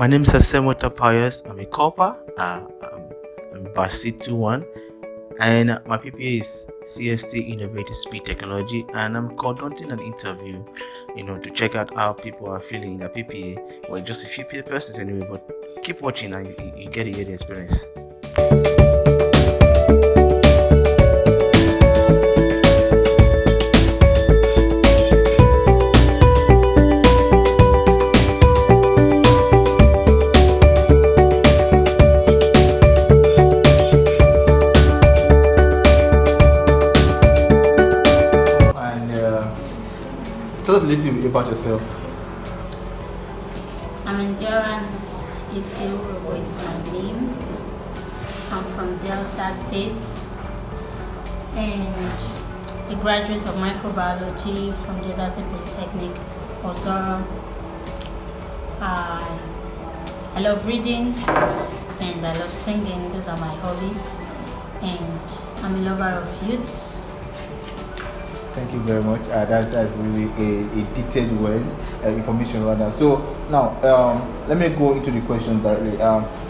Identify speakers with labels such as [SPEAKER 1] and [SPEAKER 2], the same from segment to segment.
[SPEAKER 1] My name is Asemota Pius. I'm a copper. I'm Basit 21, and my PPA is CST Innovative Speed Technology, and I'm conducting an interview, to check out how people are feeling in a PPA. Well, just a few persons anyway, but keep watching and you get to hear the experience. Tell us a little bit about yourself.
[SPEAKER 2] I'm Endurance Ebonyi is my name. I'm from Delta State and a graduate of microbiology from Delta State Polytechnic, Osoro. I love reading and I love singing. Those are my hobbies, and I'm a lover of youths.
[SPEAKER 3] Thank you very much. That's really a detailed words, information rather. So now, let me go into the question directly.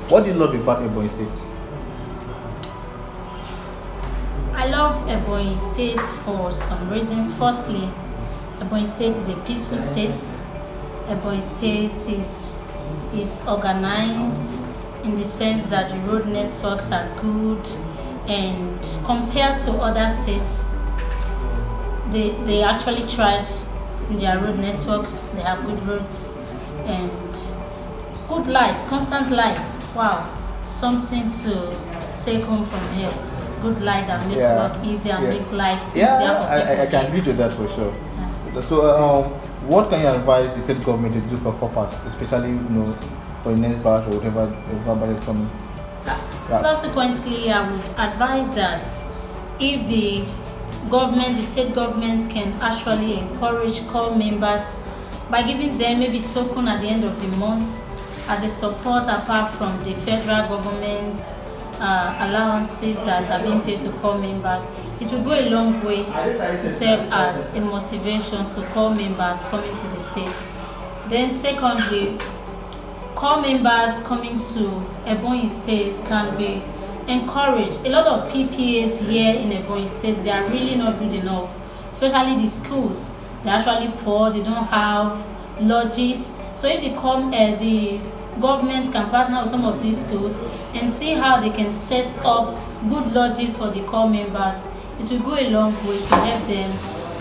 [SPEAKER 3] What do you love about Ebonyi State?
[SPEAKER 2] I love Ebonyi State for some reasons. Firstly, Ebonyi State is a peaceful state. Ebonyi State is organized in the sense that the road networks are good, and compared to other states, they actually tried in their road networks. They have good roads and good light, constant light. Wow, something to take home from here. Good light that makes work easier and makes life easier for people.
[SPEAKER 3] I can agree to that for sure. Yeah. So, what can you advise the state government to do for coppers, especially for the next batch or whatever batch is coming?
[SPEAKER 2] Subsequently, I would advise that if the state government can actually encourage core members by giving them maybe token at the end of the month as a support apart from the federal government allowances that are being paid to core members. It will go a long way to serve as a motivation to core members coming to the state. Then secondly, core members coming to Ebonyi State can be encouraged. A lot of PPAs here in Ebonyi State, they are really not good enough, especially the schools. They're actually poor, they don't have lodges. So if the government can partner with some of these schools and see how they can set up good lodges for the core members, it will go a long way to help them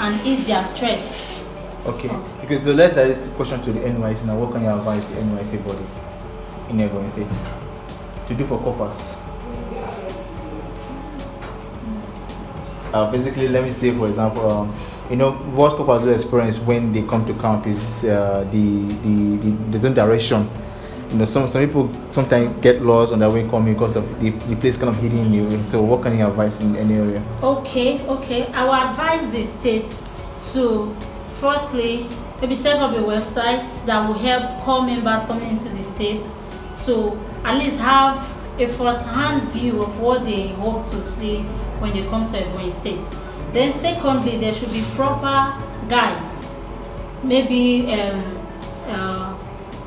[SPEAKER 2] and ease their stress.
[SPEAKER 3] Okay, because so let's direct this question to the NYC now. What can you advise the NYC bodies in Ebonyi State to do for coppers? Basically, let me say, for example, what coppers do experience when they come to camp is the direction. Some people sometimes get lost on their way coming because of the place kind of hidden you. So, what can you advise in any area?
[SPEAKER 2] Okay. I will advise the state to firstly maybe set up a website that will help core members coming into the state to at least have a first-hand view of what they hope to see when they come to Ebonyi State. Then secondly, there should be proper guides, maybe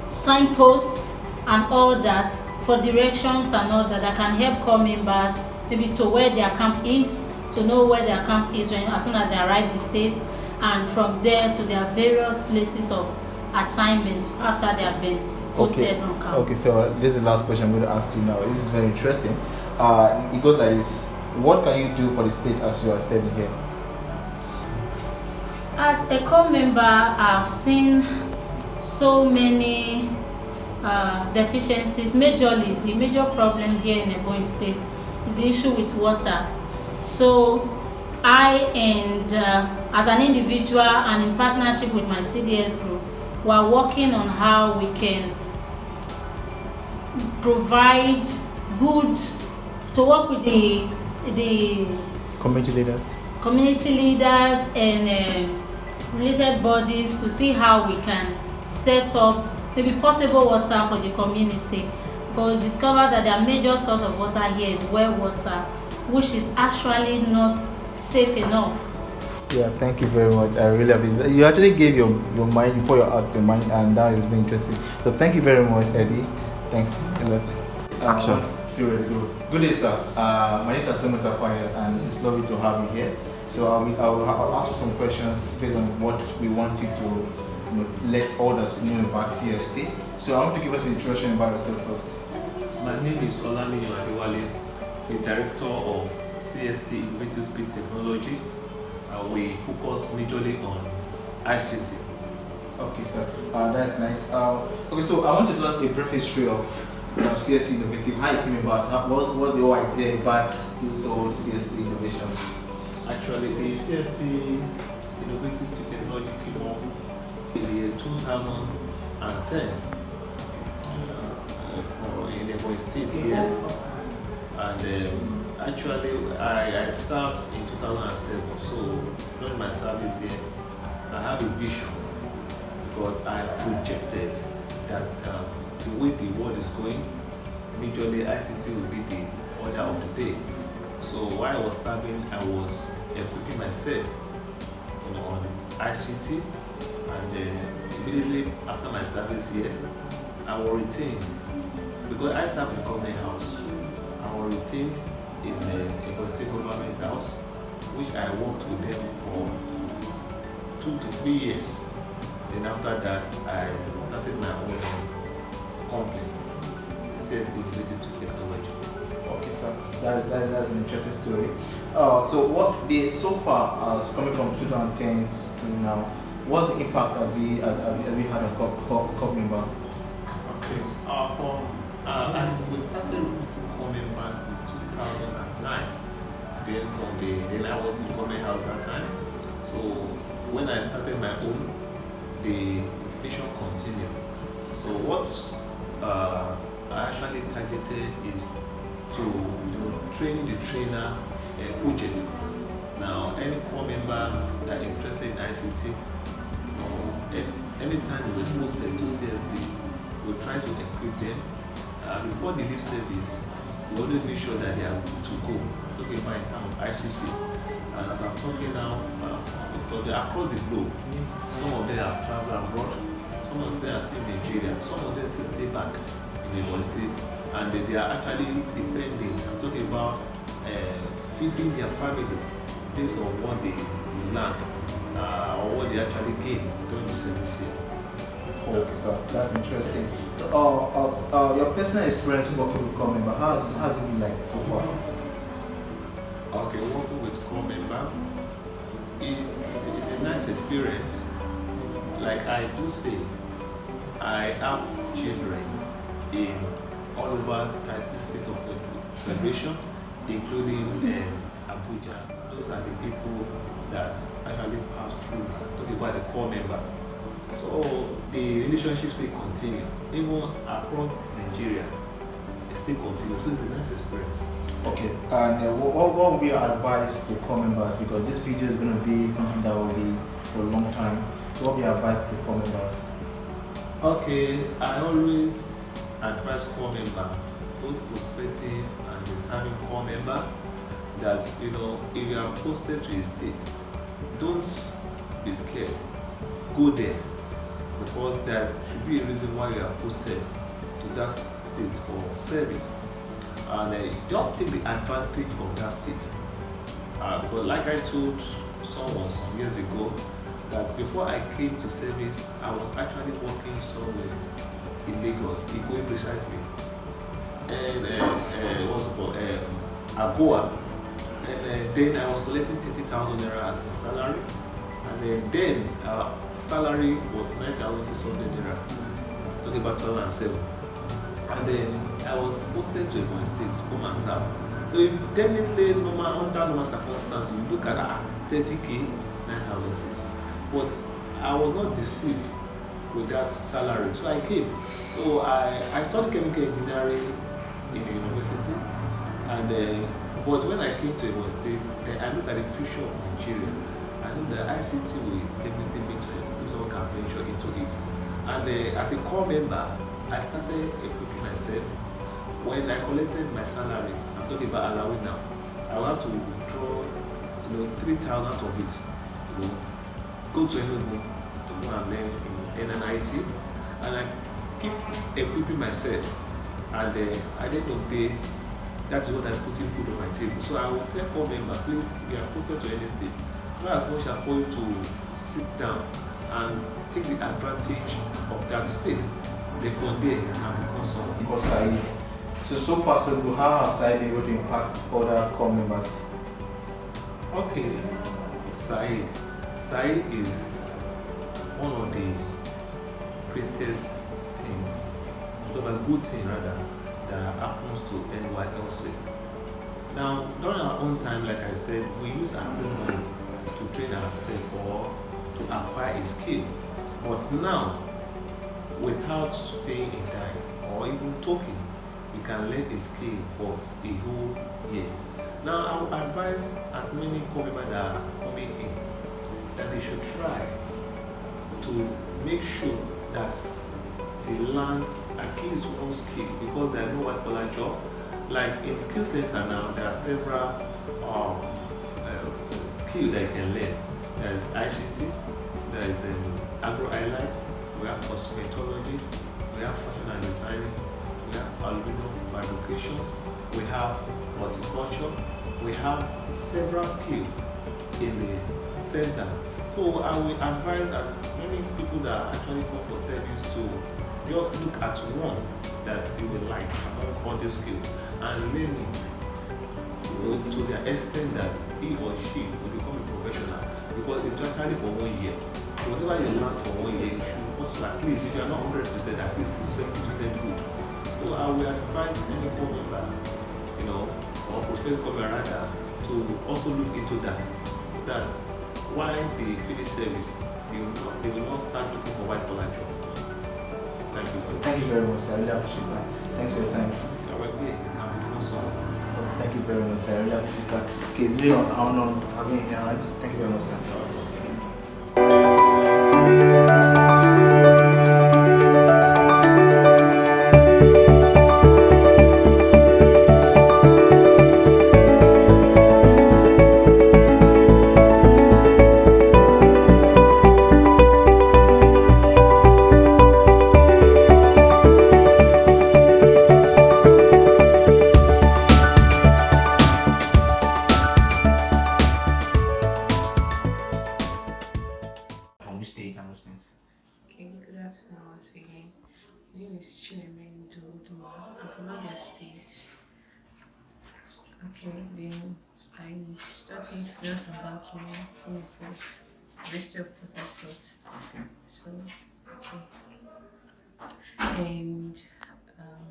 [SPEAKER 2] signposts and all that for directions and all that can help core members maybe to where their camp is, to know where their camp is as soon as they arrive the state, and from there to their various places of assignment after they have been posted on camp.
[SPEAKER 3] Okay, so this is the last question I'm going to ask you now. This is very interesting. It goes like this. What can you do for the state as you are serving here?
[SPEAKER 2] As a core member, I've seen so many deficiencies. Majorly, the major problem here in Ebonyi State is the issue with water. So I and as an individual and in partnership with my CDS group, we are working on how we can provide to work with the community leaders and related bodies to see how we can set up maybe portable water for the community. Because we discovered that their major source of water here is well water, which is actually not safe enough.
[SPEAKER 3] Yeah, thank you very much. I really appreciate it. You actually gave your mind, you pour your heart to your mind, and that has been interesting. So thank you very much, Eddie. Thanks a lot.
[SPEAKER 1] Action.
[SPEAKER 3] Good day, sir. My name is Asemota Fires, and it's lovely to have you here. So I'll ask you some questions based on what we want you to let others know about CST. So I want to give us an introduction about yourself first.
[SPEAKER 4] My name is Olaniyan Adewale, the director of CST Innovative Speed Technology. We focus majorly on ICT.
[SPEAKER 3] Okay, sir. That's nice. Okay, so I want to learn a brief history of CST Innovative. How it came about? What was the whole idea about this whole CST innovation?
[SPEAKER 4] Actually, the CST Innovative Speed Technology came up in the year 2010 in Ebonyi State here. And actually, I served in 2007. So during my service here, I have a vision because I projected that the way the world is going, majorly ICT will be the order of the day. So while I was serving, I was equipping myself on ICT, and immediately after my service here, I was retained because I serve in a government house. I was retained in a political government house, which I worked with them for 2 to 3 years. Then after that, I started my own company, CST Innovative Technology.
[SPEAKER 3] Okay, sir. That's an interesting story. So what the so far coming from 2010 to now, what's the impact have you had on corp member?
[SPEAKER 4] Okay. As we started recruiting core members in 2009. Then I was in government house that time. So when I started my own, the mission continued. So what I actually targeted is to training the trainer project. Now any core member that interested in ICT, anytime we were posted to CSD, we try to equip them. Before they leave service, we always make sure that they are good to go. I'm talking about in terms of ICT. And as I'm talking now, we study across the globe. Some of them have traveled abroad, some of them are still in Nigeria, some of them still stay back in the Ebonyi State, and they are actually depending. I'm talking about feeding their family based on what they learned or what they actually gained during the service year.
[SPEAKER 3] Okay, sir. That's interesting. Your personal experience working with core member, how's it been like so far?
[SPEAKER 4] Okay, working with core member is a nice experience. Like I do say, I have children in all over 30 states of federation, including Abuja. Those are the people that actually pass through, talking about the core members. So the relationship still continue, even across Nigeria, it still continues. So it's a nice experience.
[SPEAKER 3] Okay, and what will be your advice to core members? Because this video is going to be something that will be for a long time. So what will be your advice to core members?
[SPEAKER 4] Okay, I always advise core member, both prospective and the serving core member, that if you are posted to a state, don't be scared. Go there, because there should be a reason why you are posted to that state for service, and just take the advantage of that state. Because like I told someone some years ago, that before I came to service, I was actually working somewhere in Lagos, Igwe precisely, and what's it called, Agoa, and then I was collecting 30,000 naira as my salary, and then salary was 9,600 naira, talking about 2007, and then I was posted to Ebonyi State to come and serve. So if definitely under normal circumstances, you look at 30k, 9,006. But I was not deceived with that salary, so I came. So I studied chemical engineering in the university, and but when I came to Ebonyi State, then I looked at the future of Nigeria. I knew that ICT will definitely make sense if someone can venture into it. And as a core member, I started equipping myself. When I collected my salary, I'm talking about Alawi now, I will have to withdraw 3,000 out of it you know, go to Enugu to go and learn in NNIT, and I keep equipping myself, and I need to pay. That is what I'm putting food on my table. So I will tell all members, please, if you are posted to any state, try as much as possible to sit down and take the advantage of that state. Then from there, you can become someone.
[SPEAKER 3] Because so far so good. How has Said able to impact other core members?
[SPEAKER 4] Okay, Said. Said is one of the greatest thing, a good thing rather, that happens to NYLC. Now, during our own time, like I said, we use our own money to train ourselves or to acquire a skill. But now, without paying a dime or even token, you can learn a skill for a whole year. Now, I would advise as many core members that are coming in that they should try to make sure that they learn at least one skill, because there are no white collar job. Like in skill center now, there are several skills that you can learn. There is ICT, there is agro highlight, we have cosmetology, we have fashion and design, we have aluminum fabrication, we have horticulture, we have several skills in the center. So I will advise as many people that actually come for service to just look at one that you will like among all these skills and learn it, to the extent that he or she will become a professional, because it's actually for 1 year. So whatever you learn for 1 year, you should also at least, if you are not 100%, at least 70% good. So I will advise any core member, or prospective core member rather, to also look into that. That's why they finish service, they will not start looking for white collar job. Thank you.
[SPEAKER 3] Thank you very much, sir. I really appreciate that. Thanks for your time. Thank you very much, sir. I really appreciate that. Okay, it's really an honor having you here, right? Thank you very much, sir.
[SPEAKER 5] Okay, good afternoon once again. My name is I'm from Abia State. Okay, then I studied finance and banking in Port, University of Port Harcourt. So, okay. And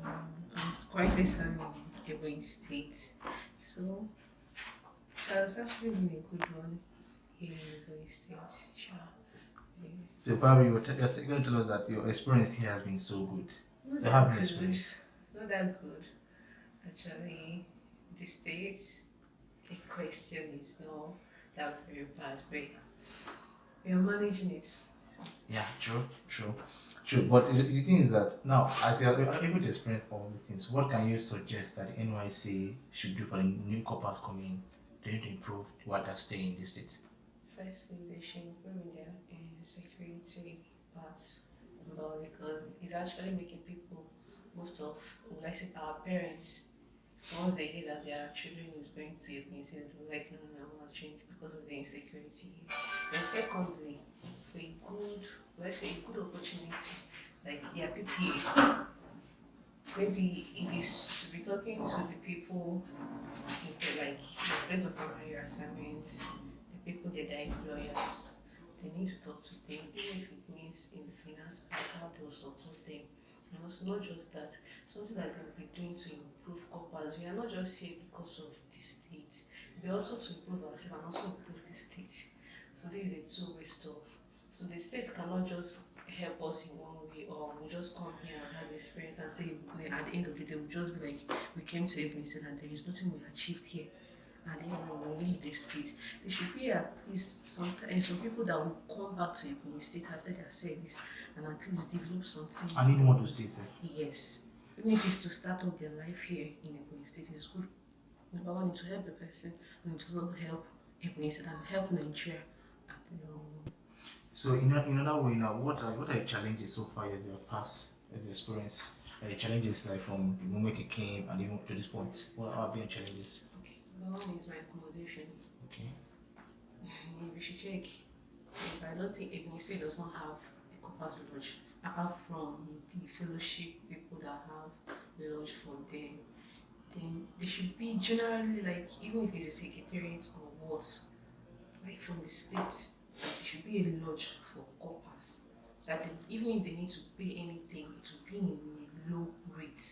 [SPEAKER 5] I'm currently serving in Ebonyi State. So, it has actually been a good one here in Ebonyi State. Sure.
[SPEAKER 3] So probably you're going to tell us that your experience here has been so good. So how have you experienced?
[SPEAKER 5] Not that good. Actually, the state, the question is not that very bad, but we are managing it.
[SPEAKER 3] Yeah, true. But the thing is that now, as you are able to experience all these things, what can you suggest that the NYC should do for the new corpers coming to improve while they're staying in the state?
[SPEAKER 5] Firstly, they should improve their security parts, because it's actually making people, most of, like say, our parents, once they hear that their children is going to a place, they'll be like, no, I'm not change because of the insecurity here. And secondly, for a good, let's say, a good opportunity, like their PPA, maybe if you should be talking to the people, like the place of your assignments, the people that are employers, they need to talk to them, even if it means in the finance part, how they'll support them. And also, not just that, something that they'll be doing to improve corpers. We are not just here because of the state, we also to improve ourselves and also improve the state. So this is a two-way stuff. So the state cannot just help us in one way, or we'll just come here and have experience and say at the end of the day we'll just be like, we came to Ebonyi State and there is nothing we achieved here, and then we will leave the state. There should be at least some people that will come back to Ebonyi State after their service and at least develop something.
[SPEAKER 3] And even want to stay safe.
[SPEAKER 5] Yes. Even if it's to start up their life here in Ebonyi State, is good. Number one, to help the person, and to also help Ebonyi State and help Nigeria at
[SPEAKER 1] So in another way now, what are your challenges so far in your past experience? Challenges like from the moment you came and even to this point. What are your challenges?
[SPEAKER 5] Okay, number one is my accommodation.
[SPEAKER 1] Okay.
[SPEAKER 5] We should check. But I don't think Ebonyi State does not have a corpus lodge apart from the fellowship people that have lodge for them. Then they should be generally like even if it's a secretariat or what, like from the states, there should be a lodge for corpus. That they, even if they need to pay anything, it will be in a low rate.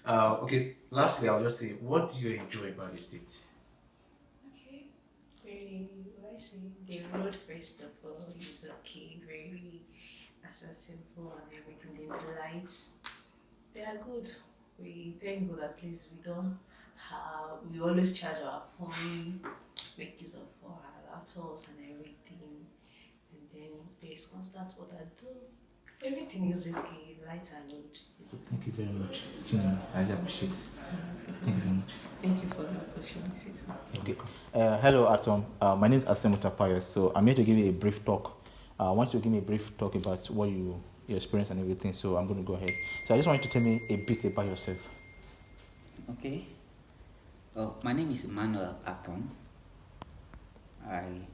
[SPEAKER 1] Okay. Lastly, I'll just say, what do you enjoy about the state?
[SPEAKER 5] Okay. Very, what I say, the road first of all is okay, very accessible and everything. Then the lights, they are good. We thank God at least we don't have, we always charge our phone, wages up for our laptops and everything. And then there's constant water too. Everything is okay, lights are good.
[SPEAKER 1] So thank you very much. I really appreciate it. Thank you very much.
[SPEAKER 5] Thank you for the opportunity.
[SPEAKER 3] Okay. Hello, Atom. My name is Asem Utapayos. So I'm here to give you a brief talk. I want you to give me a brief talk about what your experience and everything. So I'm going to go ahead. So I just want you to tell me a bit about yourself.
[SPEAKER 6] Okay. My name is Emmanuel Atom. I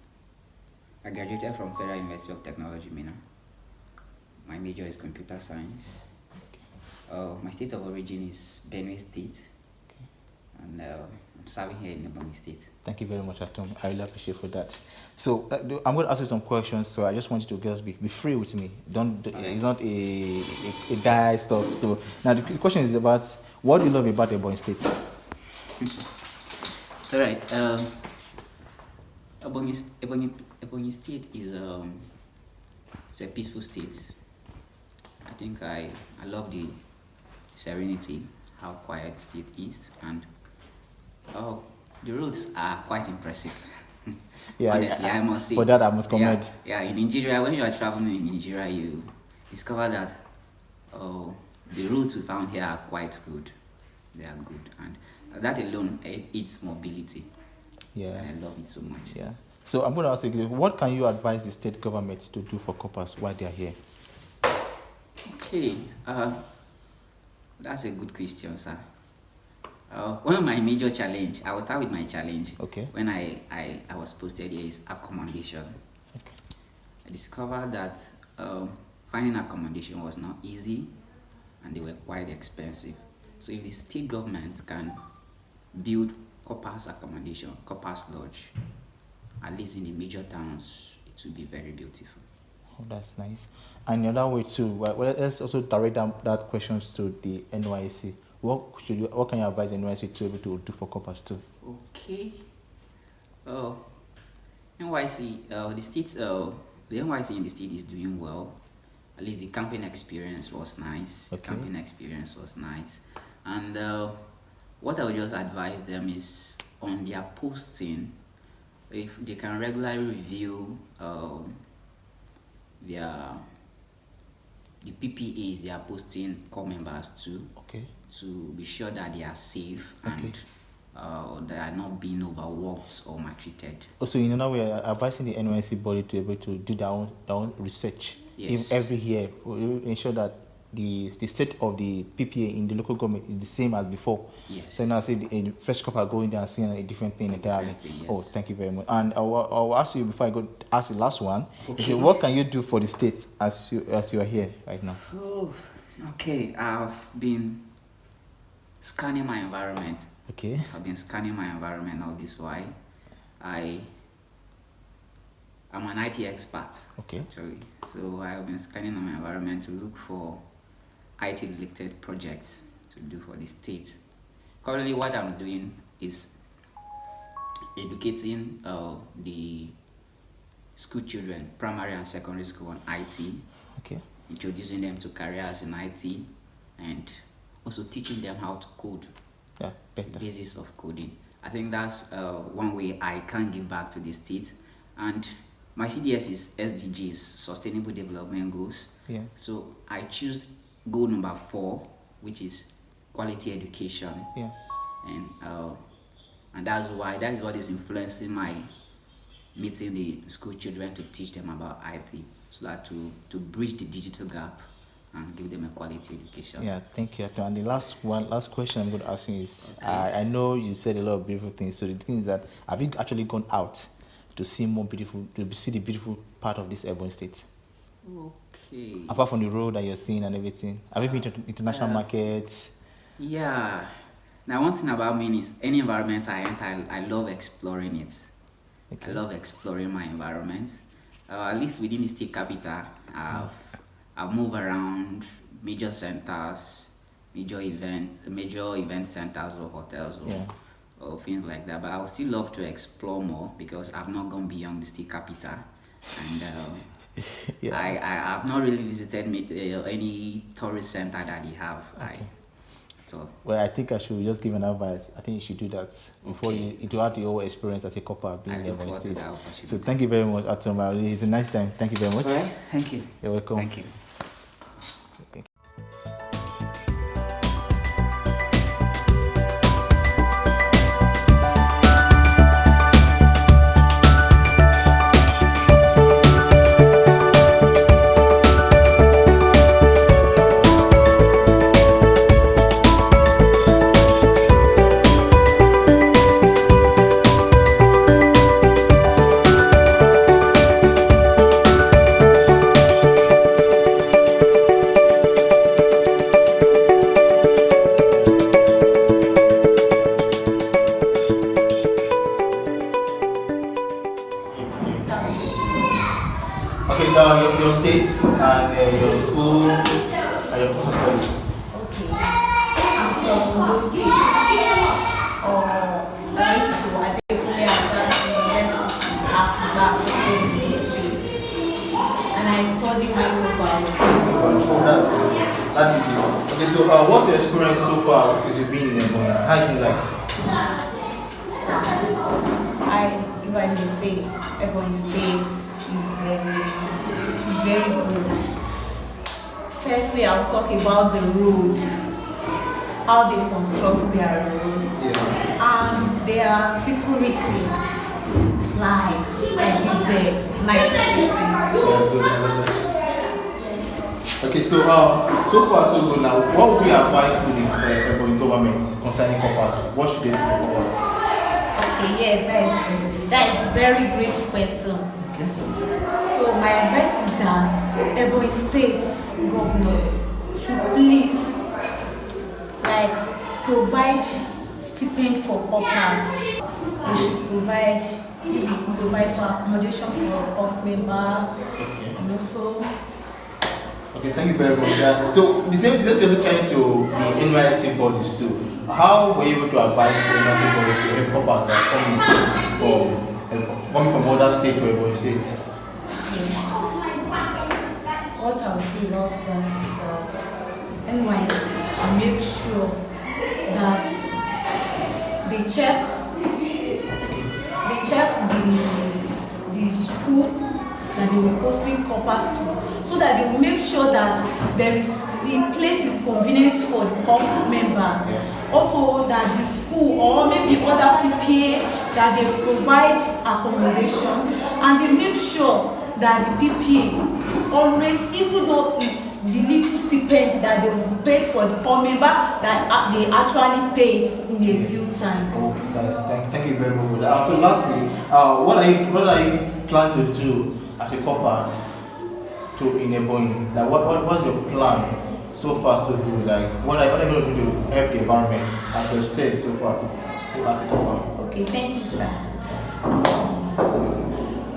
[SPEAKER 6] graduated from Federal University of Technology, Mina. My major is computer science. My state of origin is Benue State. And I'm serving here in Ebonyi State.
[SPEAKER 3] Thank you very much, Atom. I really appreciate for that. So I'm going to ask you some questions. So I just want you to girls be free with me. It's not a die stuff. So now the question is about what do you love about Ebonyi State?
[SPEAKER 6] It's all right. Ebonyi State is it's a peaceful state. I think I love the serenity, how quiet the state is, and the roads are quite impressive.
[SPEAKER 3] Yeah,
[SPEAKER 6] honestly, I must say.
[SPEAKER 3] For that, I must comment.
[SPEAKER 6] Yeah, in Nigeria, when you are traveling in Nigeria, you discover that the roads we found here are quite good. They are good, and that alone aids mobility.
[SPEAKER 3] Yeah,
[SPEAKER 6] and I love it so much.
[SPEAKER 3] Yeah. So I'm going to ask you, what can you advise the state government to do for coppers while they are here?
[SPEAKER 6] Okay, that's a good question, sir. One of my major challenge, I will start with my challenge.
[SPEAKER 3] Okay.
[SPEAKER 6] When I was posted here is accommodation.
[SPEAKER 3] Okay.
[SPEAKER 6] I discovered that finding accommodation was not easy and they were quite expensive. So if the state government can build coppers accommodation, coppers lodge, at least in the major towns, it will be very beautiful.
[SPEAKER 3] Oh, that's nice. And the other way too, well, let's also direct that questions to the NYSC. What can you advise the NYSC to be able to do for coppers too?
[SPEAKER 6] Okay. NYC, the NYC in the state is doing well. At least the camping experience was nice.
[SPEAKER 3] Okay.
[SPEAKER 6] The camping experience was nice. And what I would just advise them is on their posting, if they can regularly review the PPAs they are posting core members to,
[SPEAKER 3] Okay.
[SPEAKER 6] to be sure that they are safe
[SPEAKER 3] Okay.
[SPEAKER 6] and they are not being overworked or maltreated.
[SPEAKER 3] Also, in another way, advising the NYSC body to be able to do their own research.
[SPEAKER 6] Yes.
[SPEAKER 3] Every year, we ensure that the state of the PPA in the local government is the same as before.
[SPEAKER 6] Yes.
[SPEAKER 3] So now, say the fresh copper going there and seeing a different thing entirely.
[SPEAKER 6] Yes.
[SPEAKER 3] Oh, thank you very much. And I'll ask you before I go ask the last one.
[SPEAKER 6] Okay.
[SPEAKER 3] So what can you do for the state as you are here right now?
[SPEAKER 6] Oh, okay. I've been scanning my environment.
[SPEAKER 3] Okay.
[SPEAKER 6] I've been scanning my environment all this while. I'm an IT expert.
[SPEAKER 3] Okay.
[SPEAKER 6] Actually, so I've been scanning my environment to look for IT-related projects to do for the state. Currently, what I'm doing is educating the school children, primary and secondary school, on IT.
[SPEAKER 3] Okay.
[SPEAKER 6] Introducing them to careers in IT, and also teaching them how to code.
[SPEAKER 3] Yeah, better.
[SPEAKER 6] The basis of coding. I think that's one way I can give back to the state. And my CDS is SDGs, Sustainable Development Goals.
[SPEAKER 3] Yeah.
[SPEAKER 6] So I choose goal number 4, which is quality education.
[SPEAKER 3] Yeah.
[SPEAKER 6] And that is what is influencing my meeting the school children to teach them about IT, so that to bridge the digital gap and give them a quality education.
[SPEAKER 3] Yeah, thank you. And the last question I'm going to ask you is,
[SPEAKER 6] Okay.
[SPEAKER 3] I know you said a lot of beautiful things. So the thing is that, have you actually gone out to see the beautiful part of this Ebonyi state?
[SPEAKER 6] Okay.
[SPEAKER 3] Apart from the road that you're seeing and everything, have you been to international markets?
[SPEAKER 6] Yeah. Now, one thing about me is any environment I enter, I love exploring it.
[SPEAKER 3] Okay.
[SPEAKER 6] I love exploring my environment. At least within the state capital, I've moved around major centers, major event centers or hotels or things like that. But I would still love to explore more because I've not gone beyond the state capital, and I have not really visited any tourist center that they have.
[SPEAKER 3] Okay.
[SPEAKER 6] So
[SPEAKER 3] well, I think I should just give an advice. I think you should do that before you have the whole experience as a copper being in the state. So thank you very much, Atoma. It's a nice time. Thank you very much.
[SPEAKER 6] All right. Thank you.
[SPEAKER 3] You're welcome.
[SPEAKER 6] Thank you.
[SPEAKER 3] Okay, your states and your school and your course of study.
[SPEAKER 5] Okay. I'm from those states. I went to Adekunle University, Africa, those states. And I studied microbiology.
[SPEAKER 3] Oh, that is it. Okay, so what's your experience so far since you've been in Ebonyi? How's it like?
[SPEAKER 5] If I may say, Ebonyi State is very good. Firstly, I'll talk about the road, how they construct their road, and their security. Like, I give them 90%.
[SPEAKER 3] Okay, so far so good. Now, what would be advice to the Ebonyi government concerning coppers? What should they do for coppers?
[SPEAKER 5] Okay, yes, that is a very great question.
[SPEAKER 3] Okay.
[SPEAKER 5] So my advice is that Ebonyi State's governor should please provide stipend for coppers. They should provide for accommodation for corp members, and also.
[SPEAKER 3] Okay, thank you very much. So the same thing that you're also trying to Nysc bodies too. How were you able to advise the Nysc bodies to help coppers that coming from other states to Ebonyi State?
[SPEAKER 5] What I would say about that is that NYC make sure that they check the school that they were posting coppers to, so that they will make sure that the place is convenient for the corp members. Also that the school or maybe other PPA that they provide accommodation, and they make sure that the PPA always, even though it's the little stipend that they will pay for the corp member, that they actually pay it in a due time.
[SPEAKER 3] Oh, thank you very much for that. So lastly, what are you planning to do as a copper in Ebonyi? Like what's your plan so far so good? Like what are you going to do to help the environment as you've said so far as a copper?
[SPEAKER 5] Okay, thank you, sir.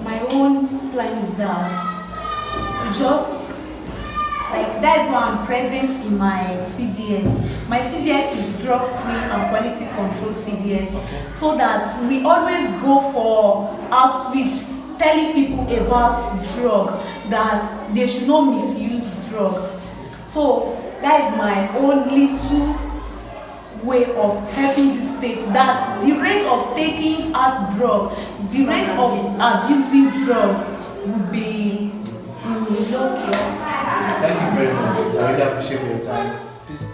[SPEAKER 5] My own plan is that that's why I'm present in my CDS. My CDS is drug-free and quality control CDS, so that we always go for outreach, telling people about drug, that they should not misuse drug. So that is my own little way of helping the state, that the rate of taking out drug, the rate of abusing drugs would be low.
[SPEAKER 3] Thank you very much. I really appreciate your time. Peace.